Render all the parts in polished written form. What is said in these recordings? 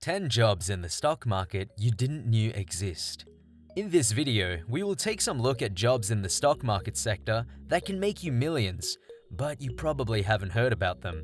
10 jobs in the stock market you didn't knew exist. In this video, we will take some look at jobs in the stock market sector that can make you millions, but you probably haven't heard about them.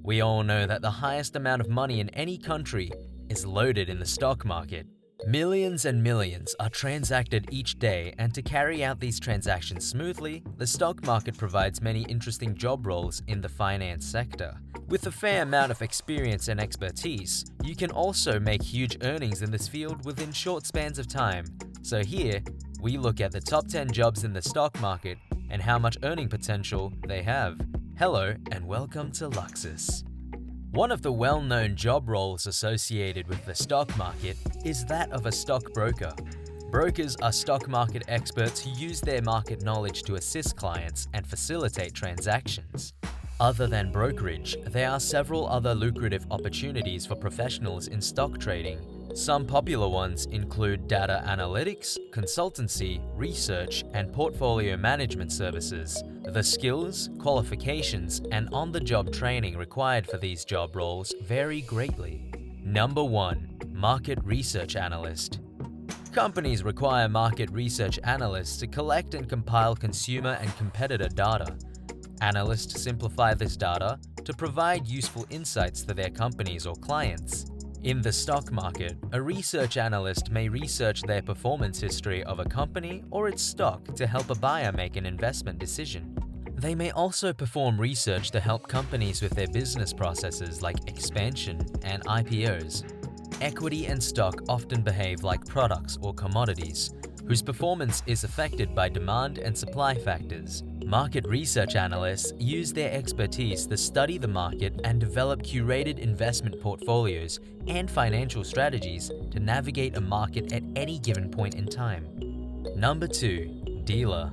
We all know that the highest amount of money in any country is loaded in the stock market. Millions and millions are transacted each day, and to carry out these transactions smoothly, the stock market provides many interesting job roles in the finance sector. With a fair amount of experience and expertise, you can also make huge earnings in this field within short spans of time. So here, we look at the top 10 jobs in the stock market and how much earning potential they have. Hello and welcome to Luxus. One of the well-known job roles associated with the stock market is that of a stockbroker. Brokers are stock market experts who use their market knowledge to assist clients and facilitate transactions. Other than brokerage, there are several other lucrative opportunities for professionals in stock trading. Some popular ones include data analytics, consultancy, research, and portfolio management services. The skills, qualifications, and on-the-job training required for these job roles vary greatly. Number 1. Market Research Analyst. Companies require market research analysts to collect and compile consumer and competitor data. Analysts simplify this data to provide useful insights to their companies or clients. In the stock market, a research analyst may research their performance history of a company or its stock to help a buyer make an investment decision. They may also perform research to help companies with their business processes like expansion and IPOs. Equity and stock often behave like products or commodities, whose performance is affected by demand and supply factors. Market research analysts use their expertise to study the market and develop curated investment portfolios and financial strategies to navigate a market at any given point in time. Number 2. Dealer.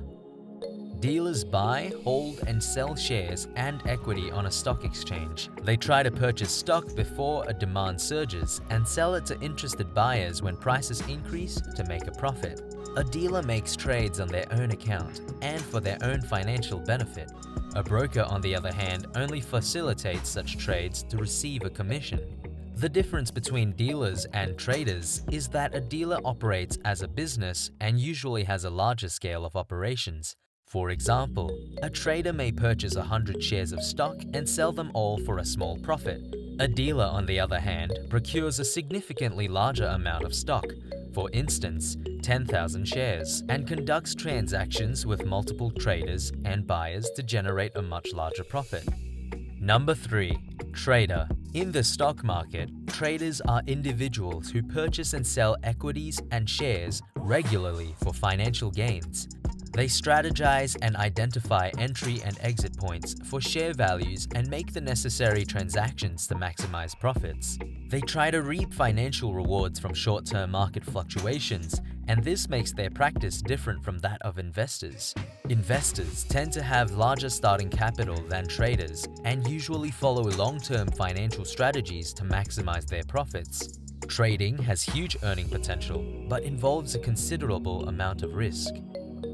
Dealers buy, hold, and sell shares and equity on a stock exchange. They try to purchase stock before a demand surges and sell it to interested buyers when prices increase to make a profit. A dealer makes trades on their own account and for their own financial benefit. A broker, on the other hand, only facilitates such trades to receive a commission. The difference between dealers and traders is that a dealer operates as a business and usually has a larger scale of operations. For example, a trader may purchase 100 shares of stock and sell them all for a small profit. A dealer, on the other hand, procures a significantly larger amount of stock, for instance, 10,000 shares, and conducts transactions with multiple traders and buyers to generate a much larger profit. Number 3. Trader. In the stock market, traders are individuals who purchase and sell equities and shares regularly for financial gains. They strategize and identify entry and exit points for share values and make the necessary transactions to maximize profits. They try to reap financial rewards from short-term market fluctuations, and this makes their practice different from that of investors. Investors tend to have larger starting capital than traders and usually follow long-term financial strategies to maximize their profits. Trading has huge earning potential, but involves a considerable amount of risk.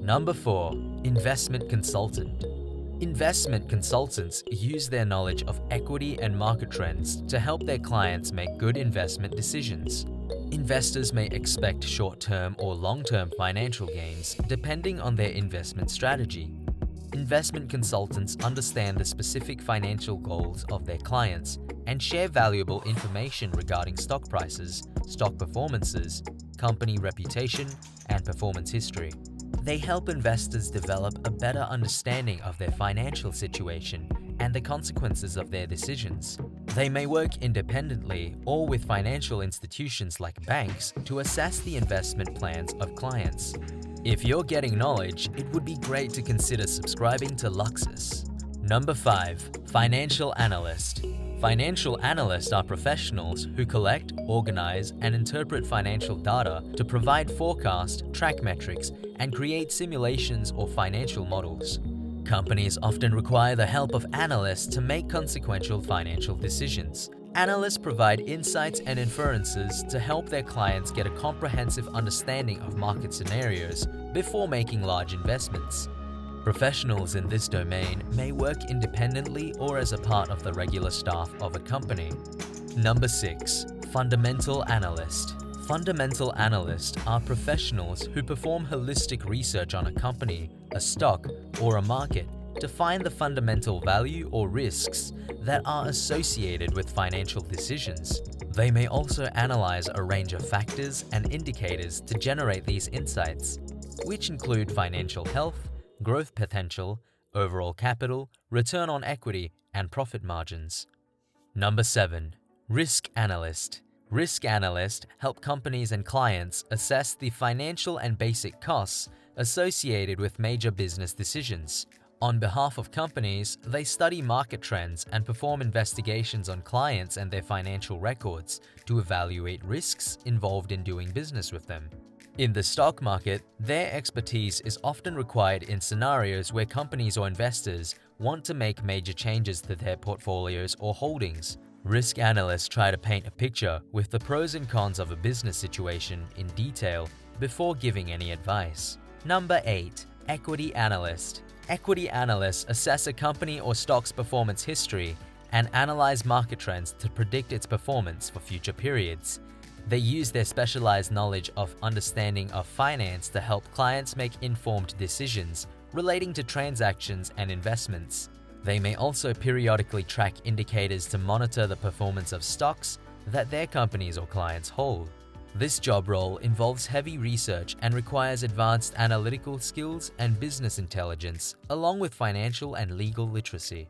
Number 4. Investment Consultant. Investment consultants use their knowledge of equity and market trends to help their clients make good investment decisions. Investors may expect short-term or long-term financial gains depending on their investment strategy. Investment consultants understand the specific financial goals of their clients and share valuable information regarding stock prices, stock performances, company reputation, and performance history. They help investors develop a better understanding of their financial situation and the consequences of their decisions. They may work independently or with financial institutions like banks to assess the investment plans of clients. If you're getting knowledge, it would be great to consider subscribing to Luxus. Number 5. Financial Analyst. Financial analysts are professionals who collect, organize, and interpret financial data to provide forecast, track metrics, and create simulations or financial models. Companies often require the help of analysts to make consequential financial decisions. Analysts provide insights and inferences to help their clients get a comprehensive understanding of market scenarios before making large investments. Professionals in this domain may work independently or as a part of the regular staff of a company. Number 6. Fundamental Analyst. Fundamental analysts are professionals who perform holistic research on a company, a stock, or a market to find the fundamental value or risks that are associated with financial decisions. They may also analyze a range of factors and indicators to generate these insights, which include financial health, growth potential, overall capital, return on equity, and profit margins. Number 7. Risk Analyst. Risk analysts help companies and clients assess the financial and basic costs associated with major business decisions. On behalf of companies, they study market trends and perform investigations on clients and their financial records to evaluate risks involved in doing business with them. In the stock market, their expertise is often required in scenarios where companies or investors want to make major changes to their portfolios or holdings. Risk analysts try to paint a picture with the pros and cons of a business situation in detail before giving any advice. Number 8. Equity Analyst. Equity analysts assess a company or stock's performance history and analyze market trends to predict its performance for future periods. They use their specialized knowledge of understanding of finance to help clients make informed decisions relating to transactions and investments. They may also periodically track indicators to monitor the performance of stocks that their companies or clients hold. This job role involves heavy research and requires advanced analytical skills and business intelligence, along with financial and legal literacy.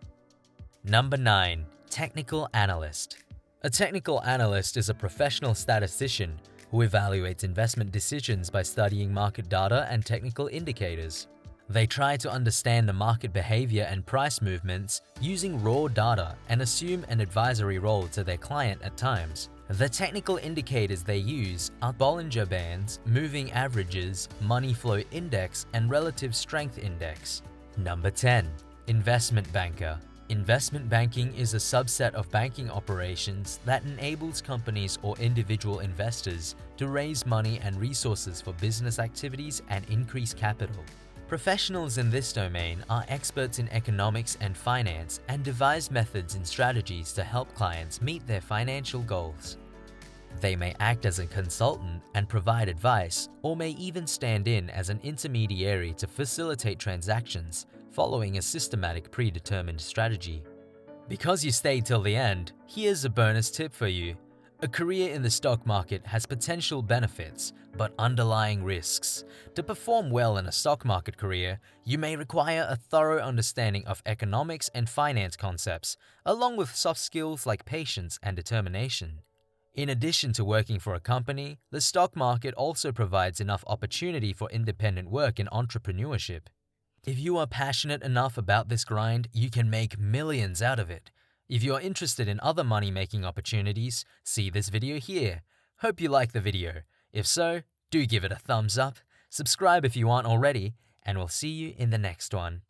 Number 9. Technical Analyst. A technical analyst is a professional statistician who evaluates investment decisions by studying market data and technical indicators. They try to understand the market behavior and price movements using raw data and assume an advisory role to their client at times. The technical indicators they use are Bollinger Bands, moving averages, money flow index, and relative strength index. Number 10. Investment Banker. Investment banking is a subset of banking operations that enables companies or individual investors to raise money and resources for business activities and increase capital. Professionals in this domain are experts in economics and finance and devise methods and strategies to help clients meet their financial goals. They may act as a consultant and provide advice, or may even stand in as an intermediary to facilitate transactions following a systematic predetermined strategy. Because you stayed till the end, here's a bonus tip for you. A career in the stock market has potential benefits, but underlying risks. To perform well in a stock market career, you may require a thorough understanding of economics and finance concepts, along with soft skills like patience and determination. In addition to working for a company, the stock market also provides enough opportunity for independent work and entrepreneurship. If you are passionate enough about this grind, you can make millions out of it. If you are interested in other money-making opportunities, see this video here. Hope you like the video. If so, do give it a thumbs up, subscribe if you aren't already, and we'll see you in the next one.